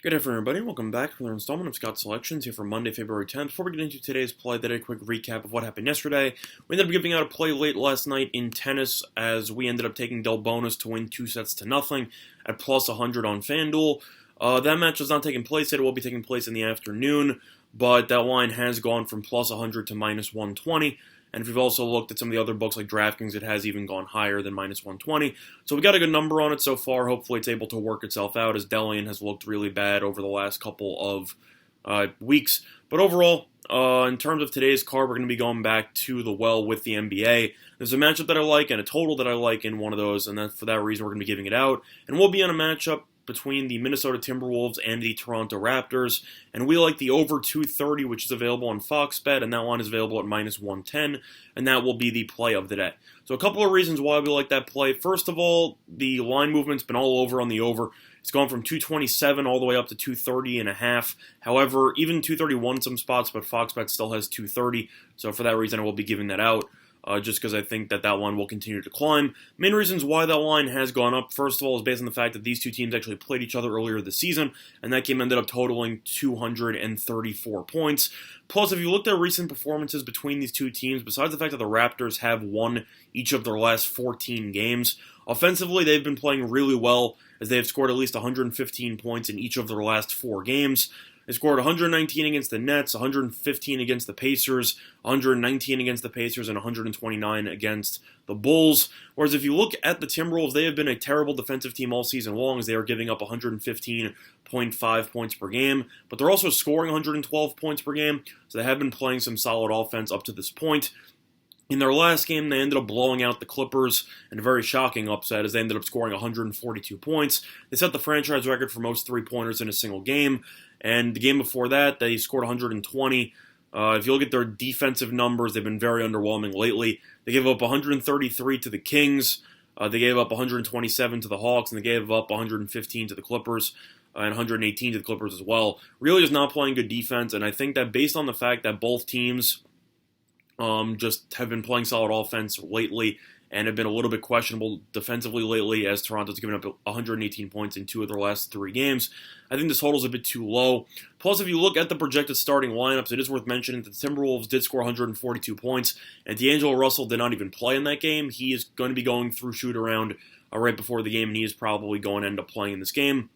Good afternoon, everybody. Welcome back to another installment of Scott's Selections here for Monday, February 10th. Before we get into today's play, a quick recap of what happened yesterday. We ended up giving out a play late last night in tennis as we ended up taking Del Bonis to win 2-0 at plus 100 on FanDuel. That match was not taking place yet. It will be taking place in the afternoon, but that line has gone from plus 100 to minus 120. And if you've also looked at some of the other books like DraftKings, it has even gone higher than minus 120. So we got a good number on it so far. Hopefully it's able to work itself out as Delian has looked really bad over the last couple of weeks. But overall, in terms of today's card, we're going to be going back to the well with the NBA. There's a matchup that I like and a total that I like in one of those, and for that reason we're going to be giving it out. And we'll be on a matchup between the Minnesota Timberwolves and the Toronto Raptors, and we like the over 230, which is available on Fox Bet, and that one is available at minus 110, and that will be the play of the day. So a couple of reasons why we like that play. First of all, the line movement's been all over on the over. It's gone from 227 all the way up to 230.5. However, even 231 in some spots, but Fox Bet still has 230, so for that reason I will be giving that out. Just because I think that line will continue to climb. Main reasons why that line has gone up, first of all, is based on the fact that these two teams actually played each other earlier this season, and that game ended up totaling 234 points. Plus, if you looked at recent performances between these two teams, besides the fact that the Raptors have won each of their last 14 games, offensively they've been playing really well, as they have scored at least 115 points in each of their last 4 games. They scored 119 against the Nets, 115 against the Pacers, 119 against the Pacers, and 129 against the Bulls. Whereas if you look at the Timberwolves, they have been a terrible defensive team all season long as they are giving up 115.5 points per game. But they're also scoring 112 points per game, so they have been playing some solid offense up to this point. In their last game, they ended up blowing out the Clippers in a very shocking upset as they ended up scoring 142 points. They set the franchise record for most three-pointers in a single game. And the game before that, they scored 120. If you look at their defensive numbers, they've been very underwhelming lately. They gave up 133 to the Kings. They gave up 127 to the Hawks, and they gave up 115 to the Clippers. And 118 to the Clippers as well. Really just not playing good defense, and I think that based on the fact that both teams just have been playing solid offense lately and have been a little bit questionable defensively lately as Toronto's given up 118 points in 2 of their last 3 games. I think this total's a bit too low. Plus, if you look at the projected starting lineups, it is worth mentioning that the Timberwolves did score 142 points, and D'Angelo Russell did not even play in that game. He is going to be going through shoot-around right before the game, and he is probably going to end up playing in this game,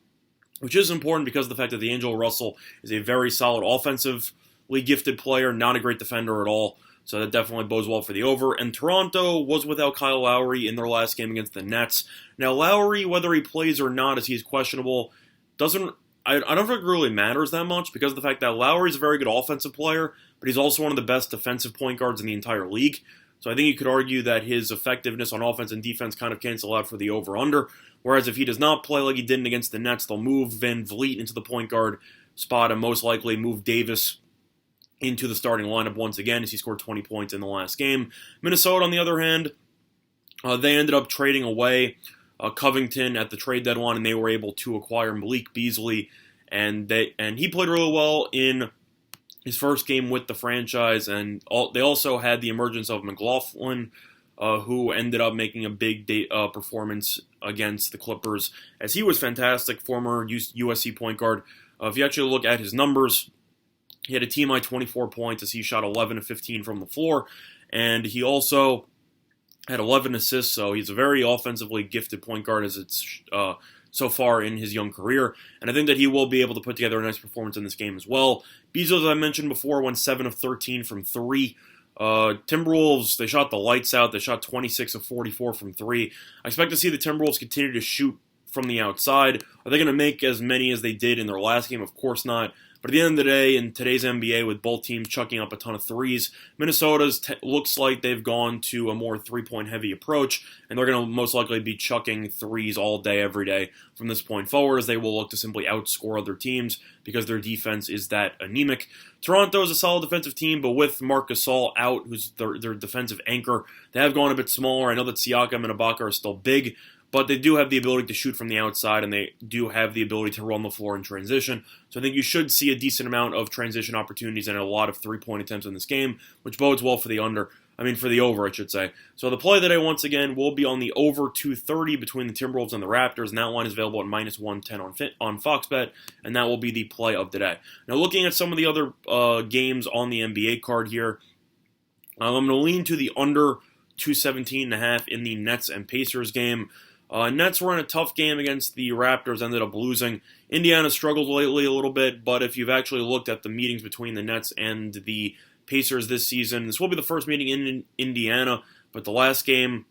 which is important because of the fact that D'Angelo Russell is a very solid offensively gifted player, not a great defender at all. So that definitely bodes well for the over. And Toronto was without Kyle Lowry in their last game against the Nets. Now, Lowry, whether he plays or not, as he's questionable, I don't think it really matters that much because of the fact that Lowry is a very good offensive player, but he's also one of the best defensive point guards in the entire league. So I think you could argue that his effectiveness on offense and defense kind of cancel out for the over-under. Whereas if he does not play like he didn't against the Nets, they'll move Van Vliet into the point guard spot and most likely move Davis into the starting lineup once again as he scored 20 points in the last game. Minnesota, on the other hand, they ended up trading away Covington at the trade deadline, and they were able to acquire Malik Beasley, and he played really well in his first game with the franchise, and they also had the emergence of McLaughlin, who ended up making a big performance against the Clippers, as he was fantastic, former USC point guard. If you actually look at his numbers, he had a team-high 24 points as he shot 11 of 15 from the floor, and he also had 11 assists, so he's a very offensively gifted point guard as it's so far in his young career, and I think that he will be able to put together a nice performance in this game as well. Beasley, as I mentioned before, went 7 of 13 from 3. Timberwolves, they shot the lights out. They shot 26 of 44 from 3. I expect to see the Timberwolves continue to shoot from the outside. Are they going to make as many as they did in their last game? Of course not. But at the end of the day, in today's NBA, with both teams chucking up a ton of threes, Minnesota's looks like they've gone to a more three-point heavy approach, and they're going to most likely be chucking threes all day, every day from this point forward, as they will look to simply outscore other teams because their defense is that anemic. Toronto is a solid defensive team, but with Marc Gasol out, who's their defensive anchor, they have gone a bit smaller. I know that Siakam and Ibaka are still big, but they do have the ability to shoot from the outside, and they do have the ability to run the floor in transition. So I think you should see a decent amount of transition opportunities and a lot of three-point attempts in this game, which bodes well for the over, I should say. So the play today, once again, will be on the over 230 between the Timberwolves and the Raptors, and that line is available at minus 110 on FoxBet, and that will be the play of today. Now, looking at some of the other games on the NBA card here, I'm going to lean to the under 217.5 in the Nets and Pacers game. Nets were in a tough game against the Raptors, ended up losing. Indiana struggled lately a little bit, but if you've actually looked at the meetings between the Nets and the Pacers this season, this will be the first meeting in Indiana, but the last game,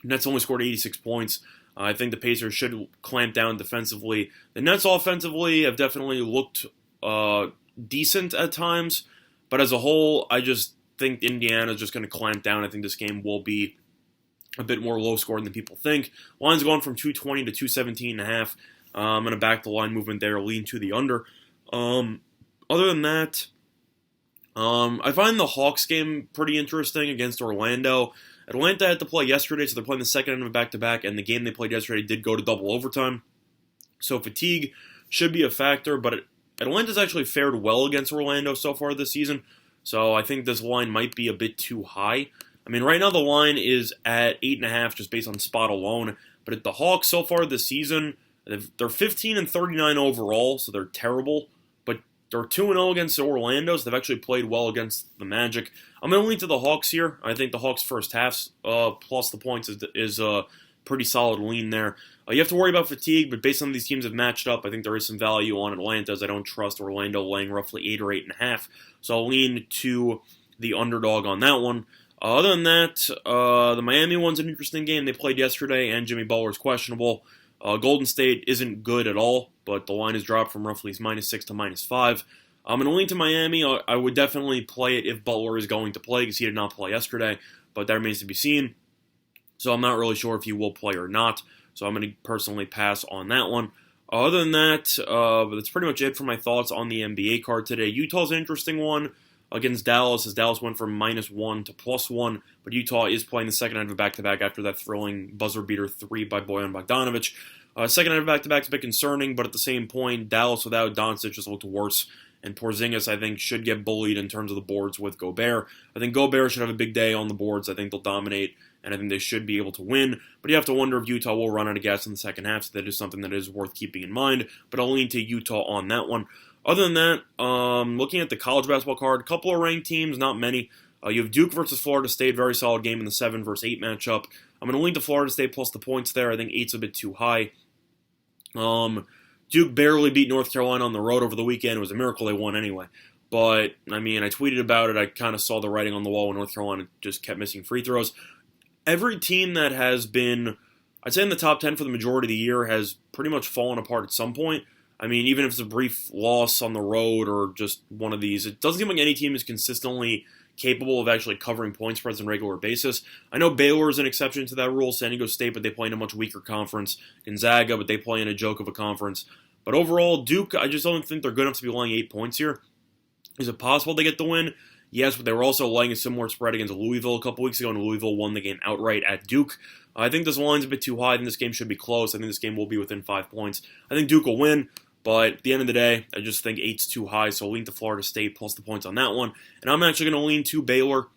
Nets only scored 86 points. I think the Pacers should clamp down defensively. The Nets offensively have definitely looked decent at times, but as a whole, I just think Indiana is just going to clamp down. I think this game will be a bit more low-scoring than people think. Line's gone from 220 to 217.5. I'm going to back the line movement there, lean to the under. Other than that, I find the Hawks game pretty interesting against Orlando. Atlanta had to play yesterday, so they're playing the second end of a back-to-back, and the game they played yesterday did go to double overtime. So fatigue should be a factor, but Atlanta's actually fared well against Orlando so far this season, so I think this line might be a bit too high. I mean, right now the line is at 8.5 just based on spot alone, but at the Hawks so far this season, they're 15-39 overall, so they're terrible. They're 2-0 against Orlando, so they've actually played well against the Magic. I'm going to lean to the Hawks here. I think the Hawks' first half plus the points is a pretty solid lean there. You have to worry about fatigue, but based on these teams have matched up, I think there is some value on Atlanta, as I don't trust Orlando laying roughly 8 or 8.5. So I'll lean to the underdog on that one. Other than that, the Miami one's an interesting game. They played yesterday, and Jimmy Butler's questionable. Golden State isn't good at all, but the line has dropped from roughly -6 to -5. I'm going to lean to Miami. I would definitely play it if Butler is going to play, because he did not play yesterday, but that remains to be seen. So I'm not really sure if he will play or not, so I'm going to personally pass on that one. Other than that, that's pretty much it for my thoughts on the NBA card today. Utah's an interesting one against Dallas, as Dallas went from -1 to +1, but Utah is playing the second half of a back-to-back after that thrilling buzzer-beater 3 by Bojan Bogdanovic. Second half of back-to-back is a bit concerning, but at the same point, Dallas without Doncic just looked worse, and Porzingis, I think, should get bullied in terms of the boards with Gobert. I think Gobert should have a big day on the boards. I think they'll dominate, and I think they should be able to win, but you have to wonder if Utah will run out of gas in the second half, so that is something that is worth keeping in mind, but I'll lean to Utah on that one. Other than that, looking at the college basketball card, a couple of ranked teams, not many. You have Duke versus Florida State, very solid game in the 7 versus 8 matchup. I'm going to lean to Florida State plus the points there. I think 8's a bit too high. Duke barely beat North Carolina on the road over the weekend. It was a miracle they won anyway. But, I mean, I tweeted about it. I kind of saw the writing on the wall when North Carolina just kept missing free throws. Every team that has been, I'd say in the top 10 for the majority of the year, has pretty much fallen apart at some point. I mean, even if it's a brief loss on the road or just one of these, it doesn't seem like any team is consistently capable of actually covering point spreads on a regular basis. I know Baylor is an exception to that rule, San Diego State, but they play in a much weaker conference. Gonzaga, but they play in a joke of a conference. But overall, Duke, I just don't think they're good enough to be laying 8 points here. Is it possible they get the win? Yes, but they were also laying a similar spread against Louisville a couple weeks ago, and Louisville won the game outright at Duke. I think this line's a bit too high. I think this game should be close. I think this game will be within 5 points. I think Duke will win. But at the end of the day, I just think 8's too high, so I'll lean to Florida State plus the points on that one. And I'm actually going to lean to Baylor,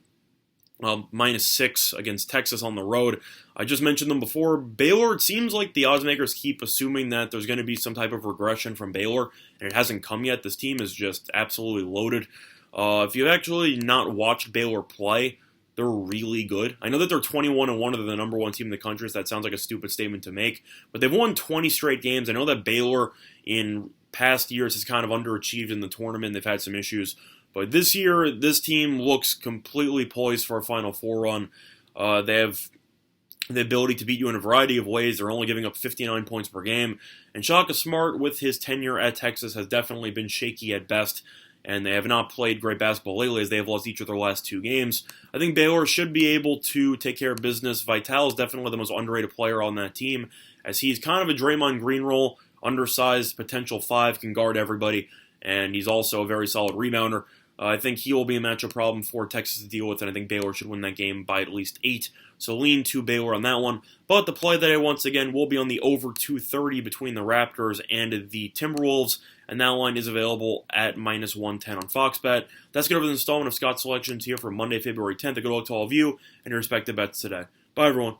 -6 against Texas on the road. I just mentioned them before. Baylor, it seems like the odds makers keep assuming that there's going to be some type of regression from Baylor, and it hasn't come yet. This team is just absolutely loaded. If you've actually not watched Baylor play, they're really good. I know that they're 21-1 and they're the number 1 team in the country, so that sounds like a stupid statement to make. But they've won 20 straight games. I know that Baylor in past years has kind of underachieved in the tournament. They've had some issues. But this year, this team looks completely poised for a Final Four run. They have the ability to beat you in a variety of ways. They're only giving up 59 points per game. And Shaka Smart, with his tenure at Texas, has definitely been shaky at best. And they have not played great basketball lately, as they have lost each of their last 2 games. I think Baylor should be able to take care of business. Vital is definitely the most underrated player on that team, as he's kind of a Draymond Green role, undersized, potential 5, can guard everybody, and he's also a very solid rebounder. I think he will be a matchup problem for Texas to deal with, and I think Baylor should win that game by at least 8. So lean to Baylor on that one. But the play that I once again will be on the over 230 between the Raptors and the Timberwolves, and that line is available at -110 on Fox Bet. That's going to be the installment of Scott's Selections here for Monday, February 10th. A good luck to all of you and your respective bets today. Bye, everyone.